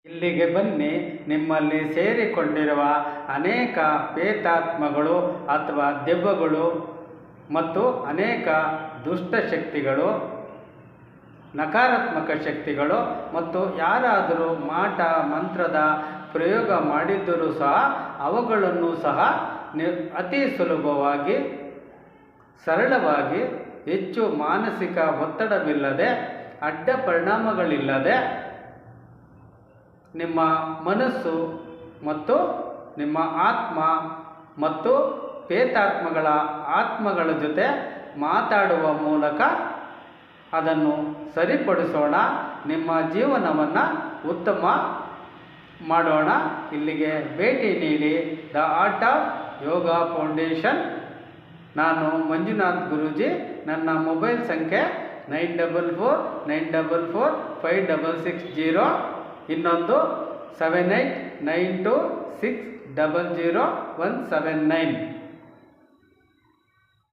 ಇಲ್ಲಿಗೆ ಬನ್ನಿ. ನಿಮ್ಮಲ್ಲಿ ಸೇರಿಕೊಂಡಿರುವ ಅನೇಕ ಪ್ರೇತಾತ್ಮಗಳು ಅಥವಾ ದೆವ್ವಗಳು ಮತ್ತು ಅನೇಕ ದುಷ್ಟಶಕ್ತಿಗಳು, ನಕಾರಾತ್ಮಕ ಶಕ್ತಿಗಳು ಮತ್ತು ಯಾರಾದರೂ ಮಾಟ ಮಂತ್ರದ ಪ್ರಯೋಗ ಮಾಡಿದ್ದರೂ ಸಹ ಅವುಗಳನ್ನು ಸಹ ಅತಿ ಸುಲಭವಾಗಿ, ಸರಳವಾಗಿ, ಹೆಚ್ಚು ಮಾನಸಿಕ ಒತ್ತಡವಿಲ್ಲದೆ, ಅಡ್ಡ ಪರಿಣಾಮಗಳಿಲ್ಲದೆ ನಿಮ್ಮ ಮನಸ್ಸು ಮತ್ತು ನಿಮ್ಮ ಆತ್ಮ ಮತ್ತು ಪ್ರೇತಾತ್ಮಗಳ ಆತ್ಮಗಳ ಜೊತೆ ಮಾತಾಡುವ ಮೂಲಕ ಅದನ್ನು ಸರಿಪಡಿಸೋಣ. ನಿಮ್ಮ ಜೀವನವನ್ನು ಉತ್ತಮ ಮಾಡೋಣ. ಇಲ್ಲಿಗೆ ಭೇಟಿ ನೀಡಿ. The art of yoga foundation. ನಾನು ಮಂಜುನಾಥ್ ಗುರೂಜಿ. ನನ್ನ ಮೊಬೈಲ್ ಸಂಖ್ಯೆ 9449445660. ಇನ್ನೊಂದು 7892600179.